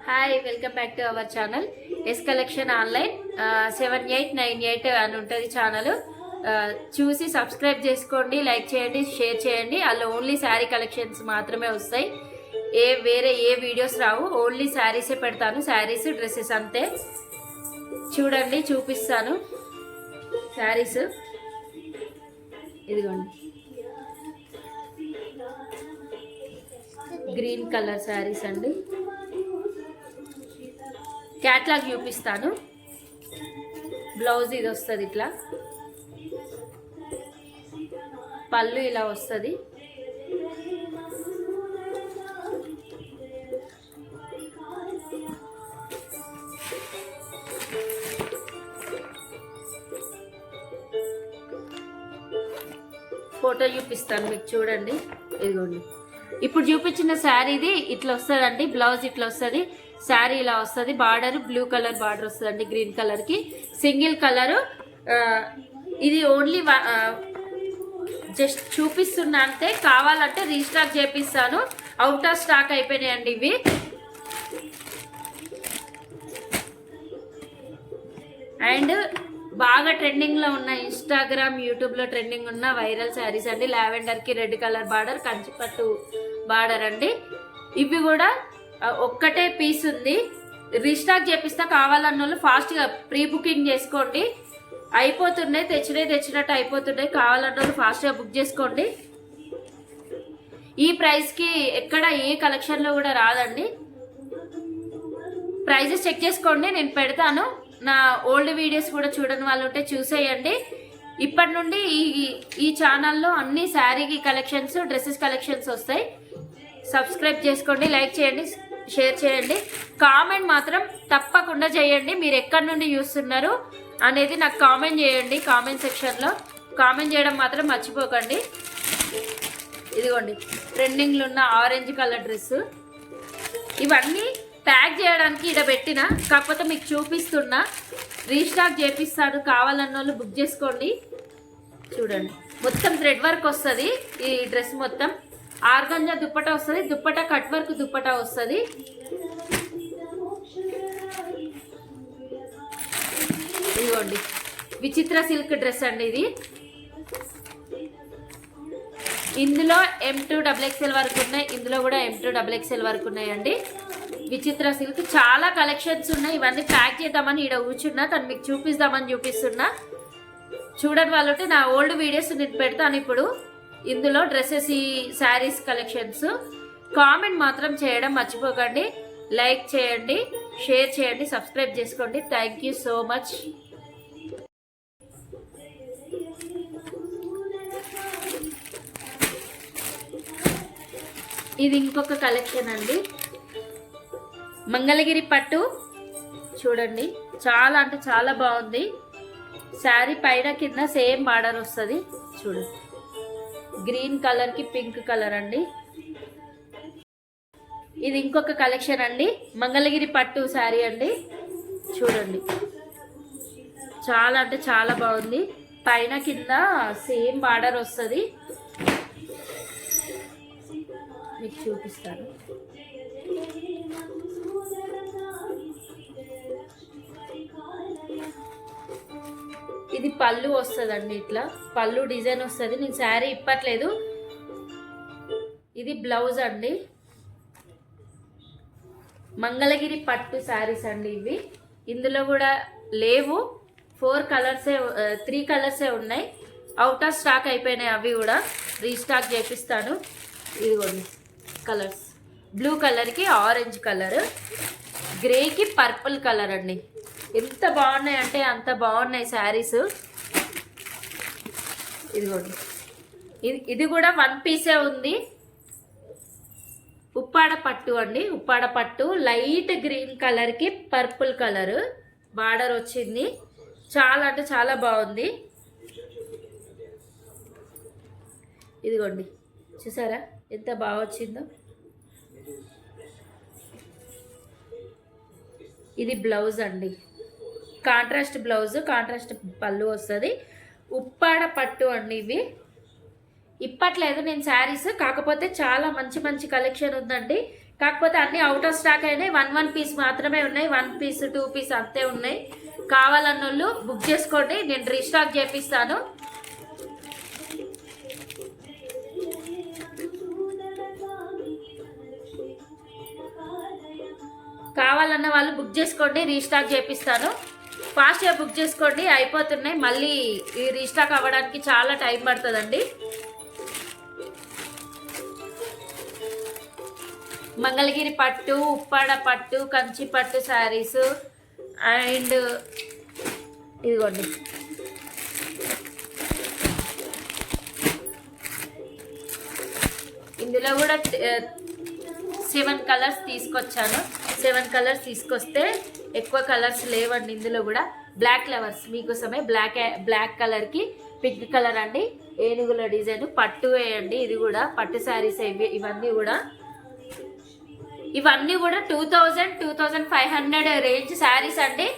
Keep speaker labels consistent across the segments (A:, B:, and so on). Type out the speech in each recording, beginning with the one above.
A: Hi welcome back to our channel S collection online 7898 అని ఉంటుంది channel. చూసి subscribe చేసుకోండి, లైక్ చేయండి, షేర్ చేయండి. అందులో ఓన్లీ శారీ కలెక్షన్స్ మాత్రమే వస్తాయి. వేరే ఏ వీడియోస్ రావు, ఓన్లీ శారీసే పెడతాను. శారీస్ డ్రెస్సెస్ అంతే. చూడండి, చూపిస్తాను శారీస్. ఇదిగోండి, గ్రీన్ కలర్ శారీస్ అండి. క్యాట్లాగ్ చూపిస్తాను. బ్లౌజ్ ఇది వస్తుంది, ఇట్లా పళ్ళు ఇలా వస్తుంది. ఫోటో చూపిస్తాను మీకు, చూడండి. ఇదిగోండి, ఇప్పుడు చూపించిన శారీది ఇట్లా వస్తుందండి. బ్లౌజ్ ఇట్లా వస్తుంది, శారీ ఇలా వస్తుంది. బార్డర్ బ్లూ కలర్ బార్డర్ వస్తుందండి, గ్రీన్ కలర్కి సింగిల్ కలరు. ఇది ఓన్లీ జస్ట్ చూపిస్తున్నా అంతే. కావాలంటే రీస్టాక్ చేపిస్తాను. అవుట్ ఆఫ్ స్టాక్ అయిపోయినాయండి ఇవి. అండ్ బాగా ట్రెండింగ్లో ఉన్న ఇన్స్టాగ్రామ్, యూట్యూబ్లో ట్రెండింగ్ ఉన్న వైరల్ శారీస్ అండి. లావెండర్కి రెడ్ కలర్ బార్డర్, కంచిపట్టు బార్డర్ అండి. ఇవి కూడా ఒక్కటే పీస్ ఉంది. రీస్టాక్ చేపిస్తా. కావాలన్న వాళ్ళు ఫాస్ట్గా ప్రీ బుకింగ్ చేసుకోండి. అయిపోతున్నాయి, తెచ్చినట్టు అయిపోతున్నాయి. కావాలన్న వాళ్ళు ఫాస్ట్గా బుక్ చేసుకోండి. ఈ ప్రైస్కి ఎక్కడ ఏ కలెక్షన్లో కూడా రాదండి. ప్రైజెస్ చెక్ చేసుకోండి, నేను పెడతాను. నా ఓల్డ్ వీడియోస్ కూడా చూడని వాళ్ళు ఉంటే చూసేయండి. ఇప్పటి నుండి ఈ ఛానల్లో అన్ని శారీ కలెక్షన్స్, డ్రెస్సెస్ కలెక్షన్స్ వస్తాయి. సబ్స్క్రైబ్ చేసుకోండి, లైక్ చేయండి, షేర్ చేయండి. కామెంట్ మాత్రం తప్పకుండా చేయండి. మీరు ఎక్కడి నుండి చూస్తున్నారు అనేది నాకు కామెంట్ చేయండి. కామెంట్ సెక్షన్లో కామెంట్ చేయడం మాత్రం మర్చిపోకండి. ఇదిగోండి, ట్రెండింగ్లో ఉన్న ఆరెంజ్ కలర్ డ్రెస్సు. ఇవన్నీ ప్యాక్ చేయడానికి ఇక్కడ పెట్టిన, కాకపోతే మీకు చూపిస్తున్నా. రీస్టాక్ చేపిస్తాను, కావాలన్న వాళ్ళు బుక్ చేసుకోండి. చూడండి, మొత్తం థ్రెడ్ వర్క్ వస్తుంది ఈ డ్రెస్ మొత్తం. ఆర్గంజా దుప్పటా వస్తుంది, దుప్పటా కట్ వర్క్ దుప్పటా వస్తుంది. ఇదిగోండి, విచిత్ర సిల్క్ డ్రెస్ అండి ఇది. ఇందులో M2 XXL వరకు ఉన్నాయి, ఇందులో కూడా M2 XXL వరకు ఉన్నాయండి. విచిత్ర సిల్క్ చాలా కలెక్షన్స్ ఉన్నాయి. ఇవన్నీ ప్యాక్ చేద్దామని ఇక్కడ కూర్చున్నా, తను మీకు చూపిస్తున్నా. చూడని వాళ్ళు ఉంటే నా ఓల్డ్ వీడియోస్ నేను పెడతాను ఇప్పుడు. ఇందులో డ్రెస్సెస్, ఈ శారీస్ కలెక్షన్స్. కామెంట్ మాత్రం చేయడం మర్చిపోకండి. లైక్ చేయండి, షేర్ చేయండి, సబ్స్క్రైబ్ చేసుకోండి. Thank you so much. ఇది ఇంకొక కలెక్షన్ అండి, మంగళగిరి పట్టు. చూడండి, చాలా అంటే చాలా బాగుంది. శారీ పైన కింద సేమ్ బార్డర్ వస్తుంది. చూడండి, గ్రీన్ కలర్కి పింక్ కలర్ అండి. ఇది ఇంకొక కలెక్షన్ అండి, మంగళగిరి పట్టు శారీ అండి. చూడండి, చాలా అంటే చాలా బాగుంది. పైన కింద సేమ్ బార్డర్ వస్తుంది. మీకు చూపిస్తాను. ఇది పళ్ళు వస్తుందండి, ఇట్లా పళ్ళు డిజైన్ వస్తుంది. నేను శారీ ఇప్పట్లేదు. ఇది బ్లౌజ్ అండి. మంగళగిరి పట్టు శారీస్ అండి ఇవి. ఇందులో కూడా లేవు, 3 కలర్సే ఉన్నాయి. అవుట్ ఆఫ్ స్టాక్ అయిపోయినాయి. అవి కూడా రీస్టాక్ చేపిస్తాను. ఇదిగోండి కలర్స్, బ్లూ కలర్కి ఆరెంజ్ కలర్, గ్రేకి పర్పుల్ కలర్ అండి. ఎంత బాగున్నాయి అంటే అంత బాగున్నాయి శారీస్. ఇదిగోండి, ఇది కూడా 1 పీసే ఉంది. ఉప్పాడ పట్టు అండి, ఉప్పాడ పట్టు. లైట్ గ్రీన్ కలర్కి పర్పుల్ కలర్ బార్డర్ వచ్చింది. చాలా అంటే చాలా బాగుంది. ఇదిగోండి, చూసారా ఎంత బాగా వచ్చిందో. ఇది బ్లౌజ్ అండి, కాంట్రాస్ట్ బ్లౌజ్, కాంట్రాస్ట్ పళ్ళు వస్తుంది. ఉప్పాడ పట్టు అండి ఇవి. ఇప్పట్లేదు నేను శారీస్, కాకపోతే చాలా మంచి మంచి కలెక్షన్ ఉందండి. కాకపోతే అన్ని అవుట్ ఆఫ్ స్టాక్ అయినాయి. 1 పీస్ మాత్రమే ఉన్నాయి. 1 పీస్ 2 పీస్ అంతే ఉన్నాయి. కావాలన్నోళ్ళు బుక్ చేసుకోండి, నేను రీస్టాక్ చేపిస్తాను. కావాలన్న వాళ్ళు బుక్ చేసుకోండి, రీస్టాక్ చేపిస్తాను. ఫాస్ట్గా బుక్ చేసుకోండి, అయిపోతున్నాయి. మళ్ళీ ఈ రీస్టాక్ అవ్వడానికి చాలా టైం పడుతుందండి. మంగళగిరి పట్టు, ఉప్పాడ పట్టు, కంచి పట్టు శారీస్ అండ్ ఇదిగోండి ఇందులో కూడా 7 కలర్స్ తీసుకొచ్చాను. 7 కలర్స్ తీసుకొస్తే ఎక్కువ కలర్స్ లేవండి. ఇందులో కూడా బ్లాక్ ఫ్లవర్స్ మీకోసమే బ్లాక్ కలర్కి పింక్ కలర్ అండి, ఏనుగుల డిజైన్ పట్టు వేయండి. ఇది కూడా పట్టు శారీస్ ఇవన్నీ కూడా 2000-2500 రేంజ్ శారీస్ అండి.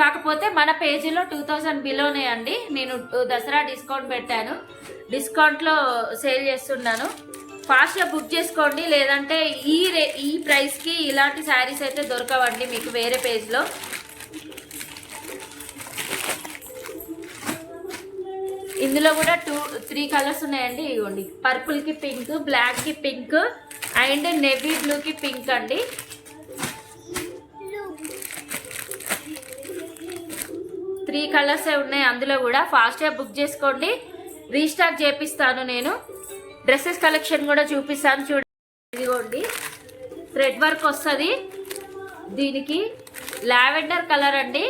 A: కాకపోతే మన పేజీలో 2000 బిలోనే అండి. నేను దసరా డిస్కౌంట్ పెట్టాను, డిస్కౌంట్లో సేల్ చేస్తున్నాను. ఫాస్ట్గా బుక్ చేసుకోండి, లేదంటే ఈ ప్రైస్కి ఇలాంటి శారీస్ అయితే దొరకవండి మీకు వేరే పేజ్లో. ఇందులో కూడా 3 కలర్స్ ఉన్నాయండి. ఇవ్వండి, పర్పుల్కి పింక్, బ్లాక్కి పింక్ అండ్ నేవీ బ్లూకి పింక్ అండి. త్రీ కలర్సే ఉన్నాయి అందులో కూడా. ఫాస్ట్గా బుక్ చేసుకోండి, రీస్టాక్ చేపిస్తాను. నేను డ్రెస్సెస్ కలెక్షన్ కూడా చూపిస్తాను చూడండి. ఇదిగోండి, థ్రెడ్ వర్క్ వస్తుంది దీనికి. లావెండర్ కలర్ అండి,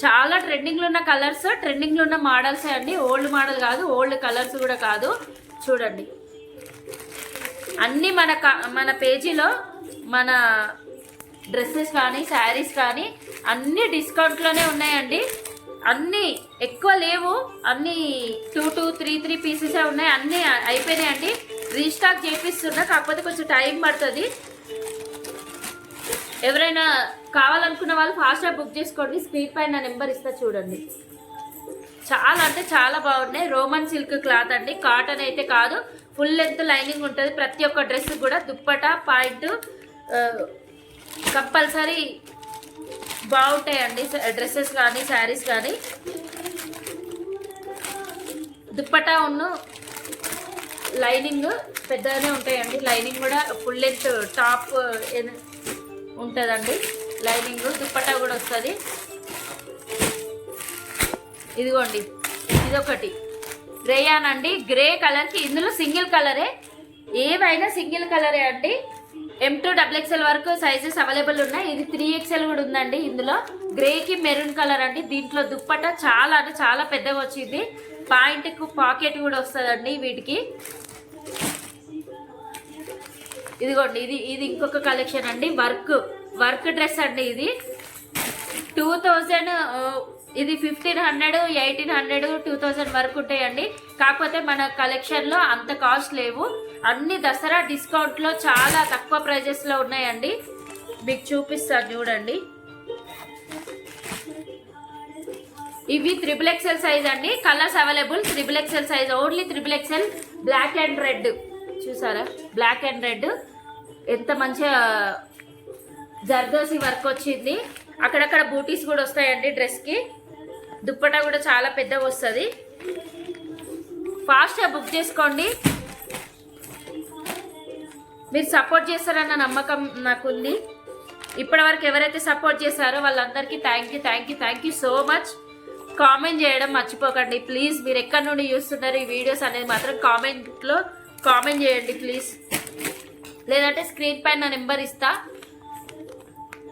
A: చాలా ట్రెండింగ్లో ఉన్న కలర్స్, ట్రెండింగ్లో ఉన్న మోడల్సే అండి. ఓల్డ్ మోడల్ కాదు, ఓల్డ్ కలర్స్ కూడా కాదు. చూడండి, అన్నీ మన పేజీలో మన డ్రెస్సెస్ కానీ శారీస్ కానీ అన్నీ డిస్కౌంట్లోనే ఉన్నాయండి. అన్నీ ఎక్కువ లేవు, అన్నీ 2-3 పీసెసే ఉన్నాయి. అన్నీ అయిపోయినాయండి, రీస్టాక్ చేపిస్తున్నా. కాకపోతే కొంచెం టైం పడుతుంది. ఎవరైనా కావాలనుకున్న వాళ్ళు ఫాస్ట్గా బుక్ చేసుకోండి. స్క్రీన్ పైన నెంబర్ ఇస్తా చూడండి. చాలా అంటే చాలా బాగున్నాయి. రోమన్ సిల్క్ క్లాత్ అండి, కాటన్ అయితే కాదు. ఫుల్ లెంత్ లైనింగ్ ఉంటుంది ప్రతి ఒక్క డ్రెస్ కూడా. దుప్పటా పాయింట్ కంపల్సరీ బాగుంటాయండి డ్రెస్సెస్ కానీ శారీస్ కానీ. దుప్పటా ఉన్ను లైనింగ్ పెద్దగానే ఉంటాయండి. లైనింగ్ కూడా ఫుల్ లెంత్ టాప్ ఉంటుందండి. లైనింగ్ దుప్పటా కూడా వస్తుంది. ఇదిగోండి, ఇదొకటి రేయాన్ అండి, గ్రే కలర్కి. ఇందులో సింగిల్ కలరే, ఏవైనా సింగిల్ కలరే అండి. M2XXL వరకు సైజెస్ అవైలబుల్ ఉన్నాయి. ఇది 3XL కూడా ఉందండి. ఇందులో గ్రేకి మెరూన్ కలర్ అండి. దీంట్లో దుప్పట చాలా అంటే చాలా పెద్దగా వచ్చింది. పాయింట్కు పాకెట్ కూడా వస్తుందండి వీటికి. ఇదిగోండి, ఇది ఇంకొక కలెక్షన్ అండి. వర్క్ డ్రెస్ అండి. ఇది 2000, ఇది 1500, 1800, 2000 వరకు ఉంటాయండి. కాకపోతే మన కలెక్షన్లో అంత కాస్ట్ లేవు. అన్ని దసరా డిస్కౌంట్లో చాలా తక్కువ ప్రైజెస్లో ఉన్నాయండి. మీకు చూపిస్తాను చూడండి. ఇవి XXL సైజ్ అండి. Colours available. XXL size, only XXL. Black and red చూసారా, బ్లాక్ అండ్ రెడ్ ఎంత మంచిగా జర్దోసి వర్క్ వచ్చింది. అక్కడక్కడ బూటీస్ కూడా వస్తాయండి డ్రెస్కి. దుప్పటా కూడా చాలా పెద్దగా వస్తుంది. ఫాస్ట్గా బుక్ చేసుకోండి. మీరు సపోర్ట్ చేస్తారన్న నమ్మకం నాకుంది. ఇప్పటివరకు ఎవరైతే సపోర్ట్ చేశారో వాళ్ళందరికీ thank you so much. Comment చేయడం మర్చిపోకండి ప్లీజ్. మీరు ఎక్కడి నుండి చూస్తున్నారు ఈ వీడియోస్ అనేది మాత్రం కామెంట్లో కామెంట్ చేయండి ప్లీజ్. లేదంటే స్క్రీన్ పైన నెంబర్ ఇస్తా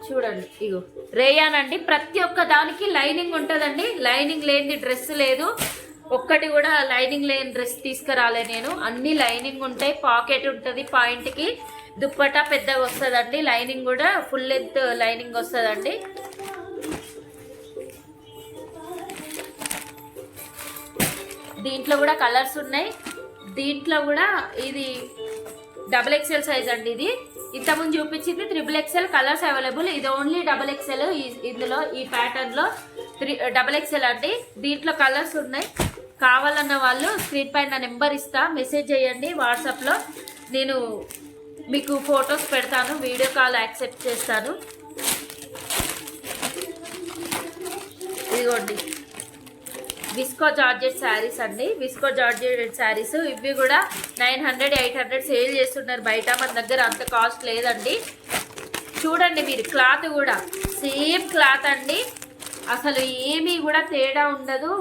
A: చూడండి. ఇగో రేయాన్ అండి, ప్రతి ఒక్క దానికి లైనింగ్ ఉంటుందండి. లైనింగ్ లేని డ్రెస్ లేదు, ఒక్కటి కూడా లైనింగ్ లేని డ్రెస్ తీసుకురాలే నేను. అన్ని లైనింగ్ ఉంటాయి, పాకెట్ ఉంటుంది పాయింట్కి. దుప్పటా పెద్దగా వస్తుందండి. లైనింగ్ కూడా ఫుల్ లెంత్ లైనింగ్ వస్తుందండి. దీంట్లో కూడా కలర్స్ ఉన్నాయి. దీంట్లో కూడా ఇది XXL సైజ్ అండి. ఇది ఇంతకుముందు చూపించింది XXL. Colours available. ఇది ఓన్లీ XXL. ఇందులో ఈ ప్యాటర్న్లో XXL అండి. దీంట్లో కలర్స్ ఉన్నాయి. కావాలన్న వాళ్ళు స్క్రీన్ పైన నెంబర్ ఇస్తా, మెసేజ్ చేయండి వాట్సాప్లో. నేను మీకు ఫొటోస్ పెడతాను, వీడియో కాల్ యాక్సెప్ట్ చేస్తాను. ఇదిగోండి విస్కో జార్జెట్ శారీస్ అండి, విస్కో జార్జెట్ శారీస్. ఇవి కూడా 900 800 సేల్ చేస్తున్నారు బయట, మన దగ్గర అంత కాస్ట్ లేదండి. చూడండి మీరు, క్లాత్ కూడా సేమ్ క్లాత్ అండి, అసలు ఏమీ కూడా తేడా ఉండదు.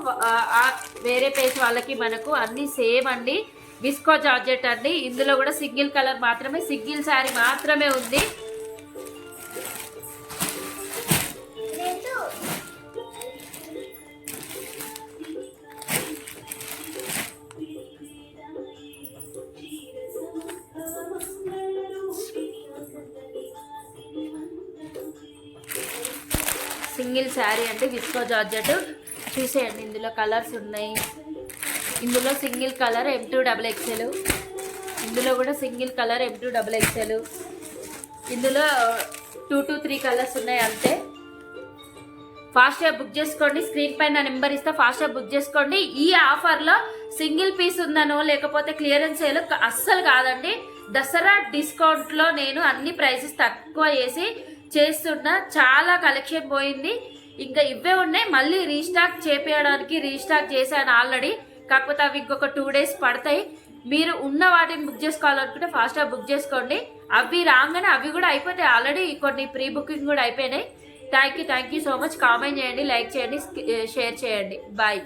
A: వేరే పేజ్ వాళ్ళకి మనకు అన్నీ సేమ్ అండి. విస్కో జార్జెట్ అండి, ఇందులో కూడా సింగిల్ కలర్ మాత్రమే, సింగిల్ శారీ మాత్రమే ఉంది. సింగిల్ శారీ అంటే విస్కో జార్జెట్. చూసేయండి, ఇందులో కలర్స్ ఉన్నాయి. ఇందులో సింగిల్ కలర్ M2XXL, ఇందులో కూడా సింగిల్ కలర్ M2XXL, ఇందులో 2 to 3 కలర్స్ ఉన్నాయి అంతే. ఫాస్ట్గా బుక్ చేసుకోండి, స్క్రీన్ పైన నెంబర్ ఇస్తా, ఫాస్ట్గా బుక్ చేసుకోండి. ఈ ఆఫర్లో సింగిల్ పీస్ ఉందనో లేకపోతే క్లియరెన్స్ సేల్ అస్సలు కాదండి. దసరా డిస్కౌంట్లో నేను అన్ని ప్రైసెస్ తక్కువ చేస్తున్నా. చాలా కలెక్షన్ పోయింది, ఇంకా ఇవే ఉన్నాయి. మళ్ళీ రీస్టాక్ చేపించడానికి రీస్టాక్ చేశాను ఆల్రెడీ, కాకపోతే అవి ఇంకొక 2 days పడతాయి. మీరు ఉన్న వాటిని బుక్ చేసుకోవాలనుకుంటే ఫాస్ట్గా బుక్ చేసుకోండి. అవి రాగానే అవి కూడా అయిపోతాయి, ఆల్రెడీ కొన్ని ప్రీ బుకింగ్ కూడా అయిపోయినాయి. Thank you so much. Comment చేయండి, లైక్ చేయండి, షేర్ చేయండి. బాయ్.